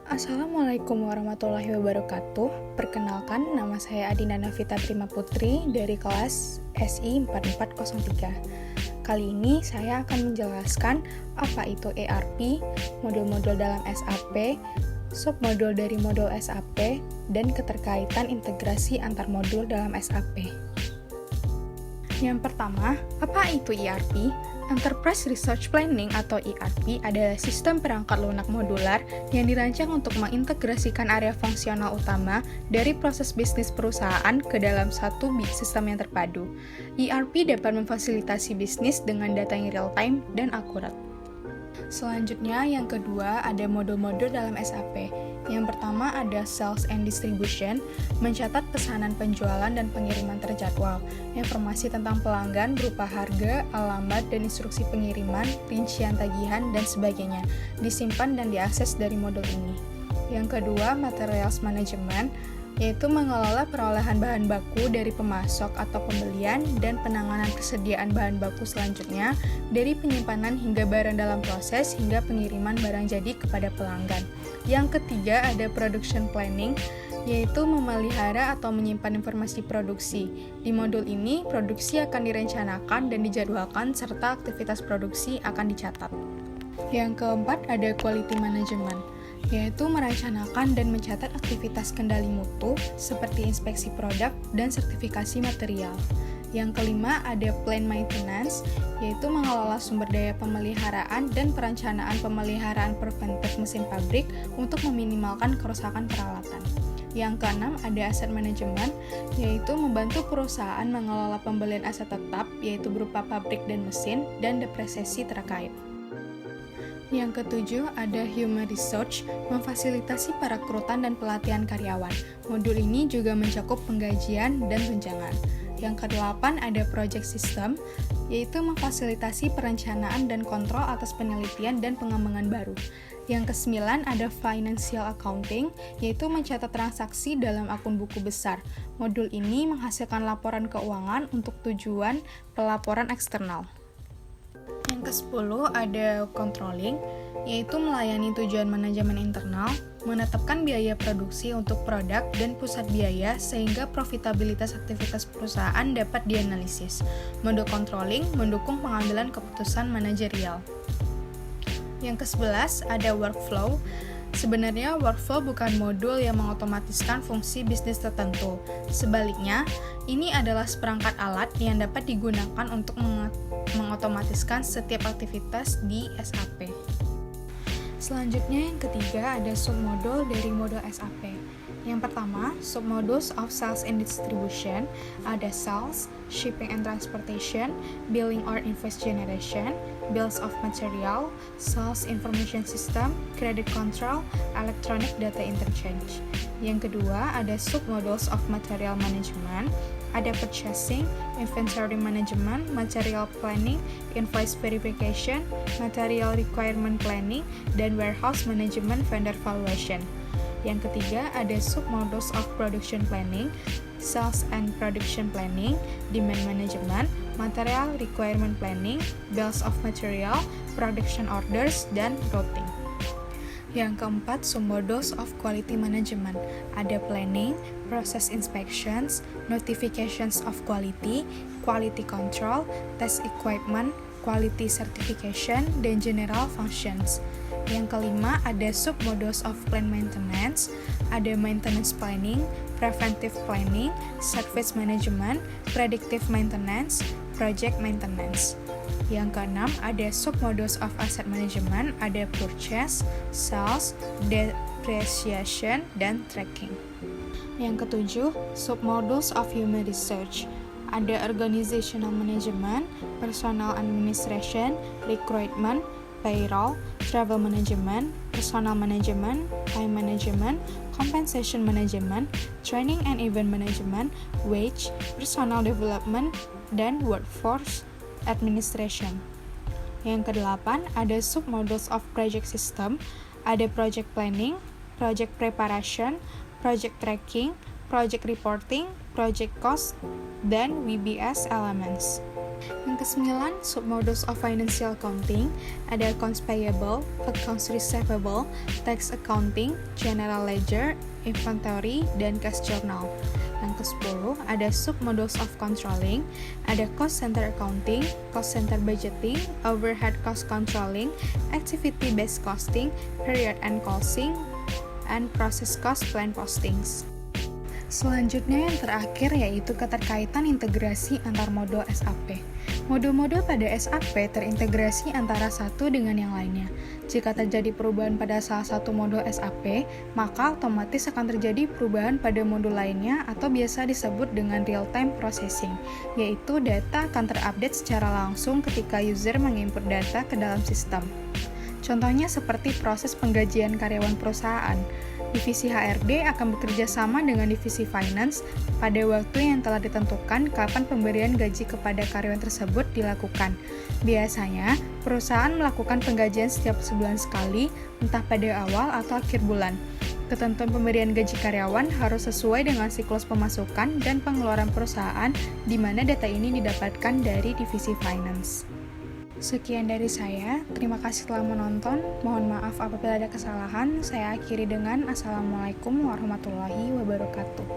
Assalamualaikum warahmatullahi wabarakatuh. Perkenalkan, nama saya Adinda Navita Prima Putri dari kelas SI 4403. Kali ini saya akan menjelaskan apa itu ERP, modul-modul dalam SAP, submodul dari modul SAP, dan keterkaitan integrasi antar modul dalam SAP. Yang pertama, apa itu ERP? Enterprise Resource Planning atau ERP adalah sistem perangkat lunak modular yang dirancang untuk mengintegrasikan area fungsional utama dari proses bisnis perusahaan ke dalam satu sistem yang terpadu. ERP dapat memfasilitasi bisnis dengan data yang real-time dan akurat. Selanjutnya, yang kedua ada modul-modul dalam SAP. Yang pertama ada Sales and Distribution, mencatat pesanan penjualan dan pengiriman terjadwal. Informasi tentang pelanggan berupa harga, alamat, dan instruksi pengiriman, rincian tagihan, dan sebagainya disimpan dan diakses dari modul ini. Yang kedua, Materials Management, yaitu mengelola perolehan bahan baku dari pemasok atau pembelian dan penanganan persediaan bahan baku selanjutnya dari penyimpanan hingga barang dalam proses hingga pengiriman barang jadi kepada pelanggan. Yang ketiga ada Production Planning, yaitu memelihara atau menyimpan informasi produksi. Di modul ini, produksi akan direncanakan dan dijadwalkan serta aktivitas produksi akan dicatat. Yang keempat ada Quality Management, yaitu merencanakan dan mencatat aktivitas kendali mutu seperti inspeksi produk dan sertifikasi material. Yang kelima ada Plant Maintenance, yaitu mengelola sumber daya pemeliharaan dan perencanaan pemeliharaan preventif mesin pabrik untuk meminimalkan kerusakan peralatan. Yang keenam ada Asset Management, yaitu membantu perusahaan mengelola pembelian aset tetap, yaitu berupa pabrik dan mesin, dan depresiasi terkait. Yang ketujuh ada Human Resource, memfasilitasi perekrutan dan pelatihan karyawan. Modul ini juga mencakup penggajian dan tunjangan. Yang kedelapan ada Project System, yaitu memfasilitasi perencanaan dan kontrol atas penelitian dan pengembangan baru. Yang kesembilan ada Financial Accounting, yaitu mencatat transaksi dalam akun buku besar. Modul ini menghasilkan laporan keuangan untuk tujuan pelaporan eksternal. Yang ke-10 ada Controlling, yaitu melayani tujuan manajemen internal, menetapkan biaya produksi untuk produk dan pusat biaya sehingga profitabilitas aktivitas perusahaan dapat dianalisis. Modul Controlling mendukung pengambilan keputusan manajerial. Yang ke-11 ada Workflow. Sebenarnya, workflow bukan modul yang mengotomatiskan fungsi bisnis tertentu. Sebaliknya, ini adalah seperangkat alat yang dapat digunakan untuk mengotomatiskan setiap aktivitas di SAP. Selanjutnya, yang ketiga ada submodul dari modul SAP. Yang pertama, submodules of Sales and Distribution, ada Sales, Shipping and Transportation, Billing or Invoice Generation, Bills of Material, Sales Information System, Credit Control, Electronic Data Interchange. Yang kedua, ada submodules of Material Management, ada Purchasing, Inventory Management, Material Planning, Invoice Verification, Material Requirement Planning, dan Warehouse Management Vendor Valuation. Yang ketiga ada submodules of Production Planning, Sales and Production Planning, Demand Management, Material Requirement Planning, Bills of Material, Production Orders, dan Routing. Yang keempat, submodules of Quality Management. Ada Planning, Process Inspections, Notifications of Quality, Quality Control, Test Equipment, Quality Certification, dan General Functions. Yang kelima ada submodules of Plant Maintenance, ada Maintenance Planning, Preventive Planning, Service Management, Predictive Maintenance, Project Maintenance. Yang keenam ada submodules of Asset Management, ada Purchase, Sales, Depreciation, dan Tracking. Yang ketujuh, submodules of Human Research, ada Organizational Management, Personal Administration, Recruitment, Payroll, Travel Management, Personal Management, Time Management, Compensation Management, Training and Event Management, Wage, Personal Development, dan Workforce Administration. Yang kedelapan ada submodules of Project System, ada Project Planning, Project Preparation, Project Tracking, Project Reporting, Project Cost, dan WBS Elements. Yang kesembilan, submodels of financial accounting, ada accounts payable, accounts receivable, tax accounting, general ledger, inventory, dan cash journal. Yang ke-10, ada submodels of controlling, ada cost center accounting, cost center budgeting, overhead cost controlling, activity based costing, period end costing, and process cost plan postings. Selanjutnya yang terakhir yaitu keterkaitan integrasi antar modul SAP. Modul-modul pada SAP terintegrasi antara satu dengan yang lainnya. Jika terjadi perubahan pada salah satu modul SAP, maka otomatis akan terjadi perubahan pada modul lainnya atau biasa disebut dengan real-time processing, yaitu data akan terupdate secara langsung ketika user menginput data ke dalam sistem. Contohnya seperti proses penggajian karyawan perusahaan. Divisi HRD akan bekerja sama dengan divisi finance pada waktu yang telah ditentukan kapan pemberian gaji kepada karyawan tersebut dilakukan. Biasanya, perusahaan melakukan penggajian setiap sebulan sekali, entah pada awal atau akhir bulan. Ketentuan pemberian gaji karyawan harus sesuai dengan siklus pemasukan dan pengeluaran perusahaan, di mana data ini didapatkan dari divisi finance. Sekian dari saya, terima kasih telah menonton. Mohon maaf apabila ada kesalahan. Saya akhiri dengan Assalamualaikum warahmatullahi wabarakatuh.